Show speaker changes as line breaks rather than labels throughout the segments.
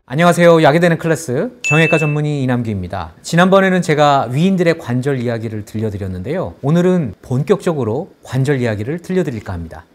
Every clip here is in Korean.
안녕하세요. 약이 되는 클래스 정형외과 전문의 이남규입니다. 지난번에는 제가 위인들의 관절 이야기를 들려드렸는데요. 오늘은 본격적으로 관절 이야기를 들려드릴까 합니다.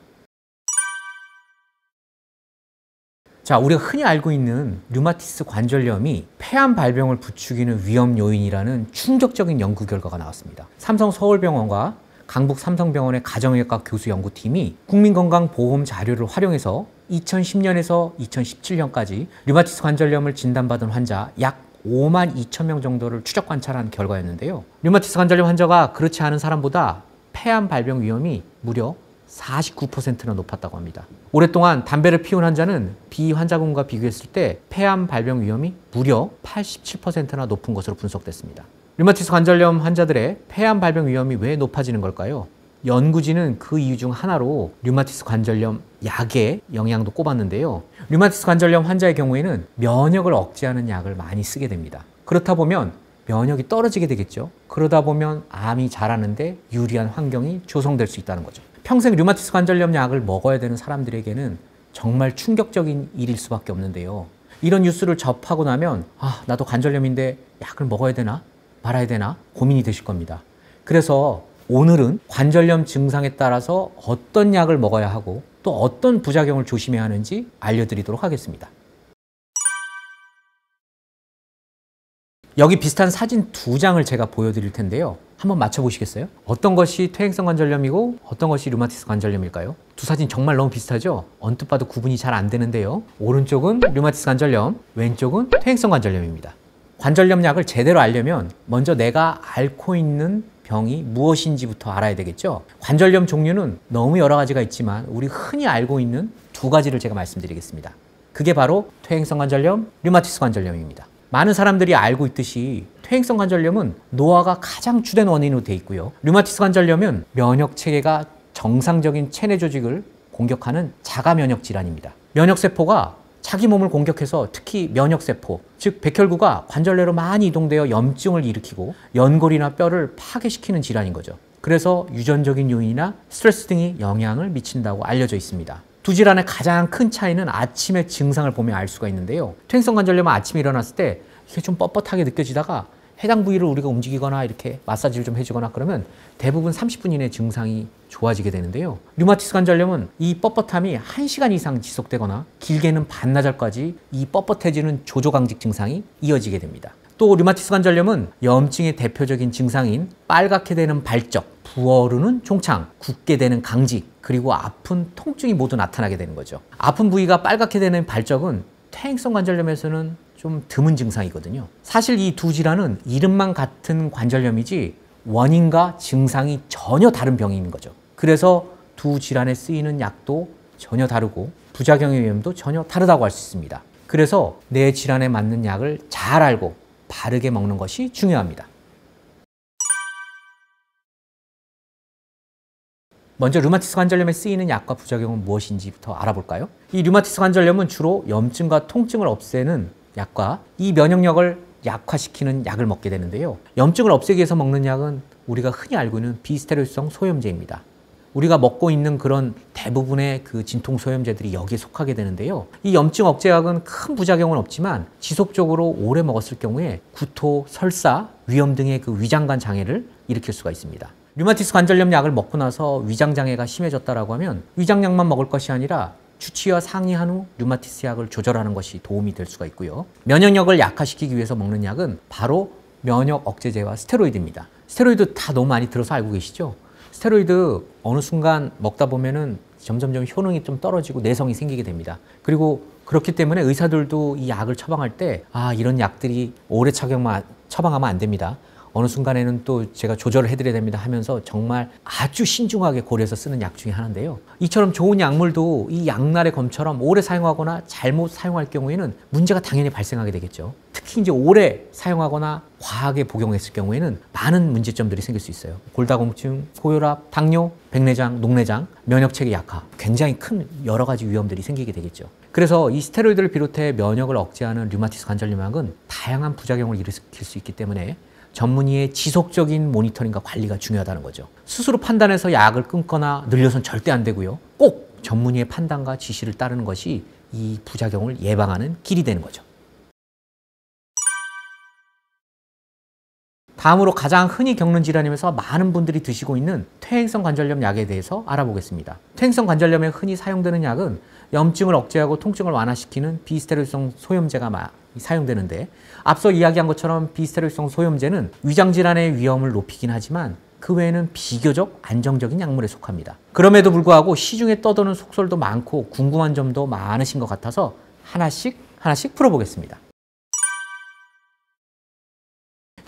자, 우리가 흔히 알고 있는 류마티스 관절염이 폐암 발병을 부추기는 위험 요인이라는 충격적인 연구 결과가 나왔습니다. 삼성서울병원과 강북 삼성병원의 가정의학과 교수 연구팀이 국민건강보험 자료를 활용해서 2010년에서 2017년까지 류마티스 관절염을 진단받은 환자 약 5만 2천 명 정도를 추적 관찰한 결과였는데요. 류마티스 관절염 환자가 그렇지 않은 사람보다 폐암 발병 위험이 무려 49%나 높았다고 합니다. 오랫동안 담배를 피운 환자는 비환자군과 비교했을 때 폐암 발병 위험이 무려 87%나 높은 것으로 분석됐습니다. 류마티스 관절염 환자들의 폐암 발병 위험이 왜 높아지는 걸까요? 연구진은 그 이유 중 하나로 류마티스 관절염 약의 영향도 꼽았는데요. 류마티스 관절염 환자의 경우에는 면역을 억제하는 약을 많이 쓰게 됩니다. 그렇다 보면 면역이 떨어지게 되겠죠. 그러다 보면 암이 자라는데 유리한 환경이 조성될 수 있다는 거죠. 평생 류마티스 관절염 약을 먹어야 되는 사람들에게는 정말 충격적인 일일 수밖에 없는데요. 이런 뉴스를 접하고 나면 나도 관절염인데 약을 먹어야 되나? 말아야 되나? 고민이 되실 겁니다. 그래서 오늘은 관절염 증상에 따라서 어떤 약을 먹어야 하고 또 어떤 부작용을 조심해야 하는지 알려드리도록 하겠습니다. 여기 비슷한 사진 두 장을 제가 보여드릴 텐데요. 한번 맞춰보시겠어요? 어떤 것이 퇴행성 관절염이고 어떤 것이 류마티스 관절염일까요? 두 사진 정말 너무 비슷하죠? 언뜻 봐도 구분이 잘 안 되는데요. 오른쪽은 류마티스 관절염, 왼쪽은 퇴행성 관절염입니다. 관절염 약을 제대로 알려면 먼저 내가 앓고 있는 병이 무엇인지부터 알아야 되겠죠. 관절염 종류는 너무 여러 가지가 있지만 우리 흔히 알고 있는 두 가지를 제가 말씀드리겠습니다. 그게 바로 퇴행성 관절염, 류마티스 관절염입니다. 많은 사람들이 알고 있듯이 퇴행성 관절염은 노화가 가장 주된 원인으로 돼 있고요. 류마티스 관절염은 면역 체계가 정상적인 체내 조직을 공격하는 자가 면역 질환입니다. 면역세포가 자기 몸을 공격해서 특히 면역세포, 즉 백혈구가 관절 내로 많이 이동되어 염증을 일으키고 연골이나 뼈를 파괴시키는 질환인 거죠. 그래서 유전적인 요인이나 스트레스 등이 영향을 미친다고 알려져 있습니다. 두 질환의 가장 큰 차이는 아침의 증상을 보면 알 수가 있는데요. 퇴행성 관절염은 아침에 일어났을 때 이게 좀 뻣뻣하게 느껴지다가 해당 부위를 우리가 움직이거나 이렇게 마사지를 좀 해주거나 그러면 대부분 30분 이내 증상이 좋아지게 되는데요. 류마티스 관절염은 이 뻣뻣함이 1시간 이상 지속되거나 길게는 반나절까지 이 뻣뻣해지는 조조강직 증상이 이어지게 됩니다. 또 류마티스 관절염은 염증의 대표적인 증상인 빨갛게 되는 발적, 부어오르는 종창, 굳게 되는 강직, 그리고 아픈 통증이 모두 나타나게 되는 거죠. 아픈 부위가 빨갛게 되는 발적은 퇴행성 관절염에서는 좀 드문 증상이거든요. 사실 이 두 질환은 이름만 같은 관절염이지 원인과 증상이 전혀 다른 병인 거죠. 그래서 두 질환에 쓰이는 약도 전혀 다르고 부작용의 위험도 전혀 다르다고 할 수 있습니다. 그래서 내 질환에 맞는 약을 잘 알고 바르게 먹는 것이 중요합니다. 먼저 류마티스 관절염에 쓰이는 약과 부작용은 무엇인지부터 알아볼까요? 이 류마티스 관절염은 주로 염증과 통증을 없애는 약과 이 면역력을 약화시키는 약을 먹게 되는데요. 염증을 없애기 위해서 먹는 약은 우리가 흔히 알고 있는 비스테로이드성 소염제입니다. 우리가 먹고 있는 그런 대부분의 그 진통 소염제들이 여기에 속하게 되는데요. 이 염증 억제약은 큰 부작용은 없지만 지속적으로 오래 먹었을 경우에 구토, 설사, 위염 등의 그 위장관 장애를 일으킬 수가 있습니다. 류마티스 관절염 약을 먹고 나서 위장 장애가 심해졌다라고 하면 위장약만 먹을 것이 아니라 주치의와 상의한 후 류마티스 약을 조절하는 것이 도움이 될 수가 있고요. 면역력을 약화시키기 위해서 먹는 약은 바로 면역 억제제와 스테로이드입니다. 스테로이드 다 너무 많이 들어서 알고 계시죠? 스테로이드 어느 순간 먹다 보면은 점점점 효능이 좀 떨어지고 내성이 생기게 됩니다. 그리고 그렇기 때문에 의사들도 이 약을 처방할 때 이런 약들이 오래 처방하면 안 됩니다. 어느 순간에는 또 제가 조절을 해드려야 됩니다 하면서 정말 아주 신중하게 고려해서 쓰는 약 중에 하나인데요. 이처럼 좋은 약물도 이 양날의 검처럼 오래 사용하거나 잘못 사용할 경우에는 문제가 당연히 발생하게 되겠죠. 특히 이제 오래 사용하거나 과하게 복용했을 경우에는 많은 문제점들이 생길 수 있어요. 골다공증, 고혈압, 당뇨, 백내장, 녹내장, 면역체계 약화, 굉장히 큰 여러 가지 위험들이 생기게 되겠죠. 그래서 이 스테로이드를 비롯해 면역을 억제하는 류마티스 관절염 약은 다양한 부작용을 일으킬 수 있기 때문에 전문의의 지속적인 모니터링과 관리가 중요하다는 거죠. 스스로 판단해서 약을 끊거나 늘려서는 절대 안 되고요. 꼭 전문의의 판단과 지시를 따르는 것이 이 부작용을 예방하는 길이 되는 거죠. 다음으로 가장 흔히 겪는 질환이면서 많은 분들이 드시고 있는 퇴행성 관절염 약에 대해서 알아보겠습니다. 퇴행성 관절염에 흔히 사용되는 약은 염증을 억제하고 통증을 완화시키는 비스테로이드성 소염제가 많이 사용되는데, 앞서 이야기한 것처럼 비스테로이드성 소염제는 위장 질환의 위험을 높이긴 하지만 그 외에는 비교적 안정적인 약물에 속합니다. 그럼에도 불구하고 시중에 떠도는 속설도 많고 궁금한 점도 많으신 것 같아서 하나씩 풀어보겠습니다.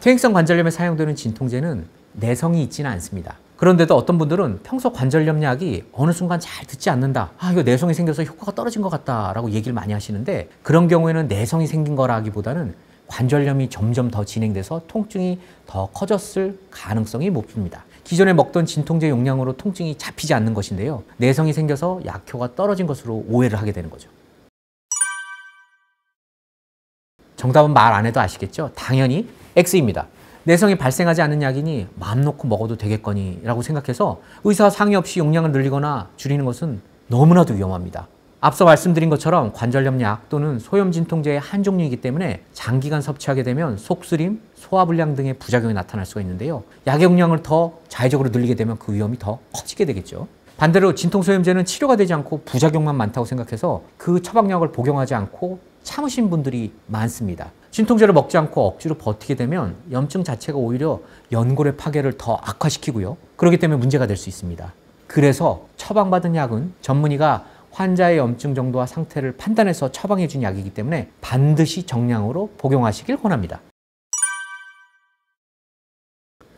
퇴행성 관절염에 사용되는 진통제는 내성이 있지는 않습니다. 그런데도 어떤 분들은 평소 관절염 약이 어느 순간 잘 듣지 않는다, 이거 내성이 생겨서 효과가 떨어진 것 같다 라고 얘기를 많이 하시는데, 그런 경우에는 내성이 생긴 거라기보다는 관절염이 점점 더 진행돼서 통증이 더 커졌을 가능성이 높습니다. 기존에 먹던 진통제 용량으로 통증이 잡히지 않는 것인데요, 내성이 생겨서 약효가 떨어진 것으로 오해를 하게 되는 거죠. 정답은 말 안 해도 아시겠죠? 당연히 X입니다. 내성이 발생하지 않는 약이니 마음 놓고 먹어도 되겠거니 라고 생각해서 의사와 상의 없이 용량을 늘리거나 줄이는 것은 너무나도 위험합니다. 앞서 말씀드린 것처럼 관절염 약 또는 소염 진통제의 한 종류이기 때문에 장기간 섭취하게 되면 속쓰림, 소화불량 등의 부작용이 나타날 수가 있는데요, 약의 용량을 더 자의적으로 늘리게 되면 그 위험이 더 커지게 되겠죠. 반대로 진통소염제는 치료가 되지 않고 부작용만 많다고 생각해서 그 처방약을 복용하지 않고 참으신 분들이 많습니다. 진통제를 먹지 않고 억지로 버티게 되면 염증 자체가 오히려 연골의 파괴를 더 악화시키고요, 그렇기 때문에 문제가 될 수 있습니다. 그래서 처방받은 약은 전문의가 환자의 염증 정도와 상태를 판단해서 처방해 준 약이기 때문에 반드시 정량으로 복용하시길 권합니다.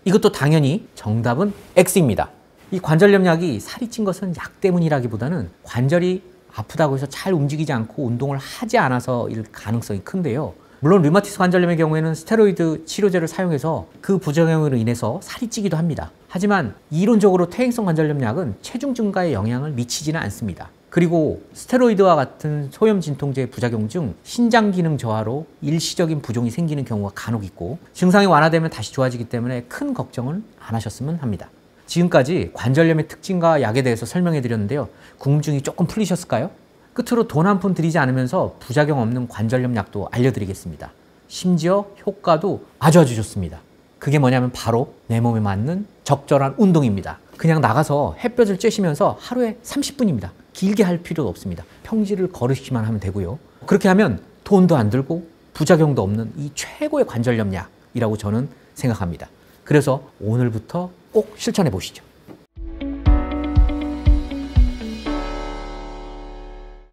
이것도 당연히 정답은 X입니다. 이 관절염 약이 살이 찐 것은 약 때문이라기보다는 관절이 아프다고 해서 잘 움직이지 않고 운동을 하지 않아서일 가능성이 큰데요, 물론 류마티스 관절염의 경우에는 스테로이드 치료제를 사용해서 그 부작용으로 인해서 살이 찌기도 합니다. 하지만 이론적으로 퇴행성 관절염 약은 체중 증가에 영향을 미치지는 않습니다. 그리고 스테로이드와 같은 소염 진통제의 부작용 중 신장 기능 저하로 일시적인 부종이 생기는 경우가 간혹 있고, 증상이 완화되면 다시 좋아지기 때문에 큰 걱정은 안 하셨으면 합니다. 지금까지 관절염의 특징과 약에 대해서 설명해 드렸는데요, 궁금증이 조금 풀리셨을까요? 끝으로 돈 한 푼 들이지 않으면서 부작용 없는 관절염 약도 알려드리겠습니다. 심지어 효과도 아주 좋습니다. 그게 뭐냐면 바로 내 몸에 맞는 적절한 운동입니다. 그냥 나가서 햇볕을 쬐시면서 하루에 30분입니다. 길게 할 필요도 없습니다. 평지를 걸으시기만 하면 되고요. 그렇게 하면 돈도 안 들고 부작용도 없는 이 최고의 관절염 약이라고 저는 생각합니다. 그래서 오늘부터 꼭 실천해 보시죠.